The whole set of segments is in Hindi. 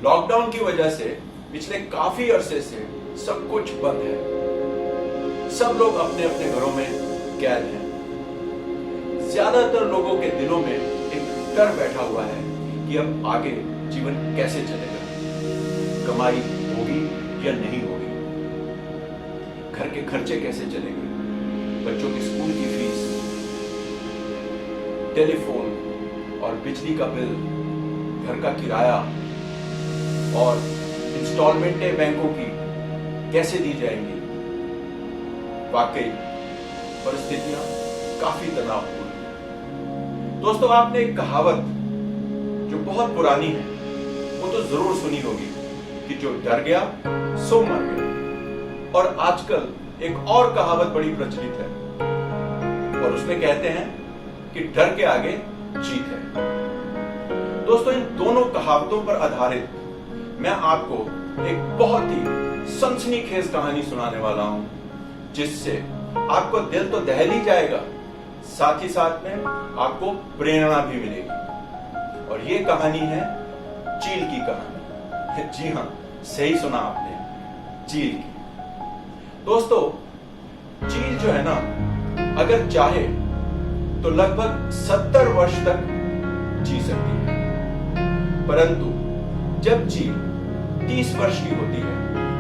लॉकडाउन की वजह से पिछले काफी अरसे से सब कुछ बंद है। सब लोग अपने अपने घरों में कैद हैं। ज्यादातर लोगों के दिलों में एक डर बैठा हुआ है कि अब आगे जीवन कैसे चलेगा, कमाई होगी या नहीं होगी, घर के खर्चे कैसे चलेंगे, बच्चों की स्कूल की फीस, टेलीफोन और बिजली का बिल, घर का किराया और इंस्टॉलमेंटें बैंकों की कैसे दी जाएंगी। वाकई परिस्थितियां काफी तनावपूर्ण हैं। दोस्तों, आपने एक कहावत जो बहुत पुरानी है वो तो जरूर सुनी होगी कि जो डर गया सो मर गया। और आजकल एक और कहावत बड़ी प्रचलित है और उसमें कहते हैं कि डर के आगे जीत है। दोस्तों, इन दोनों कहावतों पर आधारित मैं आपको एक बहुत ही सनसनीखेज कहानी सुनाने वाला हूं, जिससे आपको दिल तो दहल ही जाएगा, साथ ही साथ में आपको प्रेरणा भी मिलेगी। और ये कहानी है चील की कहानी। जी हां, सही सुना आपने, चील की। दोस्तों, चील जो है ना, अगर चाहे तो लगभग 70 वर्ष तक जी सकती है, परंतु जब चील 30 वर्ष की होती है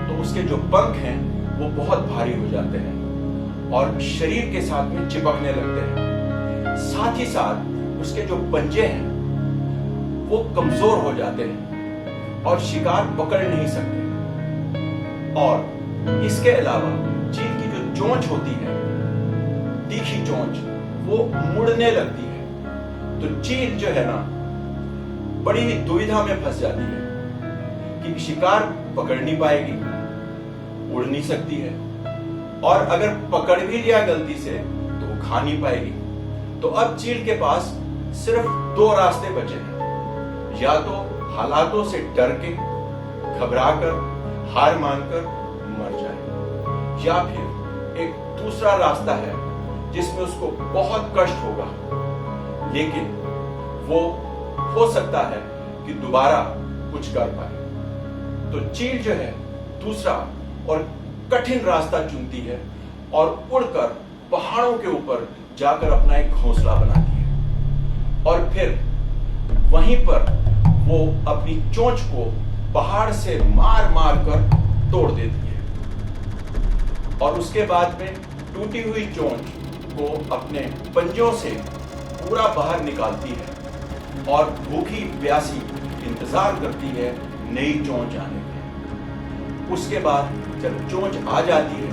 तो उसके जो पंख हैं वो बहुत भारी हो जाते हैं और शरीर के साथ में चिपकने लगते हैं। साथ ही साथ उसके जो पंजे हैं वो कमजोर हो जाते हैं और शिकार पकड़ नहीं सकते। और इसके अलावा चील की जो चोंच होती है, तीखी चोंच, वो मुड़ने लगती है। तो चील जो है ना, बड़ी ही दुविधा में फंस जाती है कि शिकार पकड़ नहीं पाएगी, उड़ नहीं सकती है, और अगर पकड़ भी लिया गलती से तो वो खा नहीं पाएगी। तो अब चील के पास सिर्फ 2 रास्ते बचे हैं। या तो हालातों से डर के, घबराकर, हार मानकर मर जाए, या फिर एक दूसरा रास्ता है जिसमें उसको बहुत कष्ट होगा, लेकिन वो हो सकता है कि दोबारा कुछ कर पाए। तो चील जो है दूसरा और कठिन रास्ता चुनती है और उड़कर पहाड़ों के ऊपर जाकर अपना एक घोंसला बनाती है और फिर वहीं पर वो अपनी चोंच को पहाड़ से मार मार कर तोड़ देती है और उसके बाद में टूटी हुई चोंच को अपने पंजों से पूरा बाहर निकालती है और भूखी प्यासी इंतजार करती है नई चोंच आने की। उसके बाद जब चोंच आ जाती है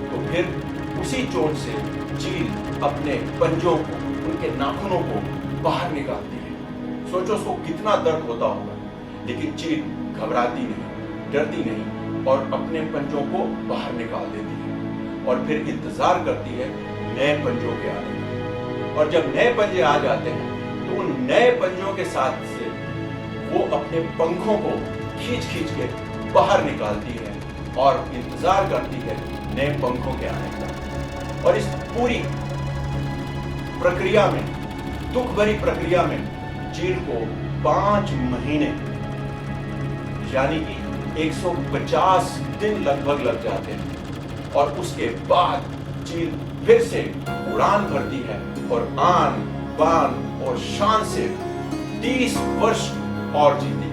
तो फिर उसी चोंच से चील अपने पंजों को, उनके नाखूनों को बाहर निकालती है। सोचो उसको कितना दर्द होता होगा, लेकिन चील घबराती नहीं, डरती नहीं और अपने पंजों को बाहर निकाल देती है और फिर इंतजार करती है नए पंजों के आने का। और जब नए पंजे आ जाते हैं तो उन नए पंजों के साथ से वो अपने पंखों को खींच खींच के बाहर निकालती है और इंतजार करती है नए पंखों के आने का। और इस पूरी प्रक्रिया में, दुख भरी प्रक्रिया में, चील को 5 महीने यानी कि 150 दिन लगभग लग जाते हैं और उसके बाद चील फिर से उड़ान भरती है और आन बान और शान से 30 वर्ष और जीती।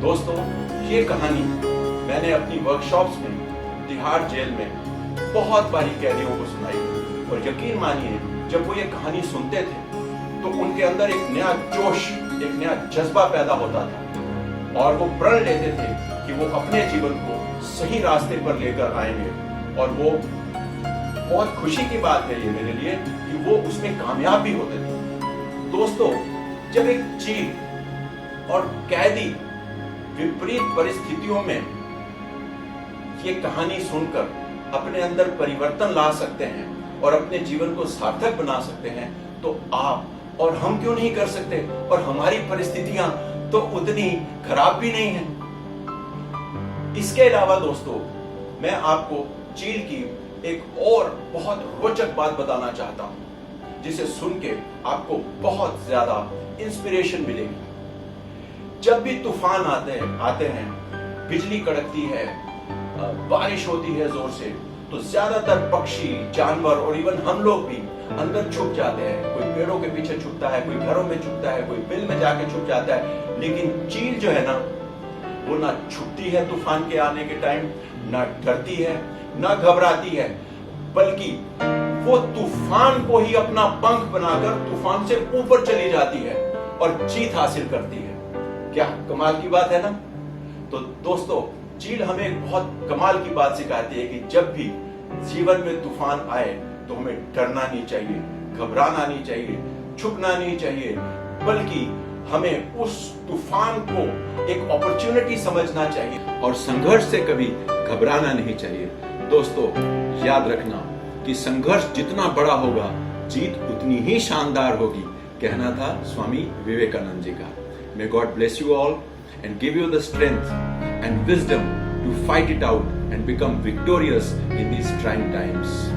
दोस्तों, ये कहानी मैंने अपनी वर्कशॉप्स में तिहाड़ जेल में बहुत बारी कैदियों को सुनाई और यकीन मानिए, जब वो ये कहानी सुनते थे तो उनके अंदर एक नया जोश, एक नया जज्बा पैदा होता था और वो प्रण लेते थे कि वो अपने जीवन को सही रास्ते पर लेकर आएंगे। और वो बहुत खुशी की बात है ये मेरे लिए कि वो उसमें कामयाब भी होते थे। दोस्तों, जब एक चील और कैदी विपरीत परिस्थितियों में ये कहानी सुनकर अपने अंदर परिवर्तन ला सकते हैं और अपने जीवन को सार्थक बना सकते हैं, तो आप और हम क्यों नहीं कर सकते? और हमारी परिस्थितियां तो उतनी खराब भी नहीं है। इसके अलावा दोस्तों, मैं आपको चील की एक और बहुत रोचक बात बताना चाहता हूं, जिसे सुन के आपको बहुत ज्यादा इंस्पिरेशन मिलेगी। जब भी तूफान आते हैं, बिजली कड़कती है, बारिश होती है जोर से, तो ज्यादातर पक्षी, जानवर और इवन हम लोग भी अंदर छुप जाते हैं। कोई पेड़ों के पीछे छुपता है, कोई घरों में छुपता है, कोई बिल में जाके छुप जाता है। लेकिन चील जो है ना, वो ना छुपती है तूफान के आने के टाइम, ना डरती है, ना घबराती है, बल्कि वो तूफान को ही अपना पंख बनाकर तूफान से ऊपर चली जाती है और जीत हासिल करती है। क्या कमाल की बात है ना। तो दोस्तों, चील हमें एक बहुत कमाल की बात सिखाती है कि जब भी जीवन में तूफान आए तो हमें डरना नहीं चाहिए, घबराना नहीं चाहिए, छुपना नहीं चाहिए, बल्कि हमें उस तूफान को एक अपॉर्चुनिटी समझना चाहिए और संघर्ष से कभी घबराना नहीं चाहिए। दोस्तों, याद रखना कि संघर्ष जितना बड़ा होगा, जीत उतनी ही शानदार होगी, कहना था स्वामी विवेकानंद जी का। May God bless you all and give you the strength and wisdom to fight it out and become victorious in these trying times.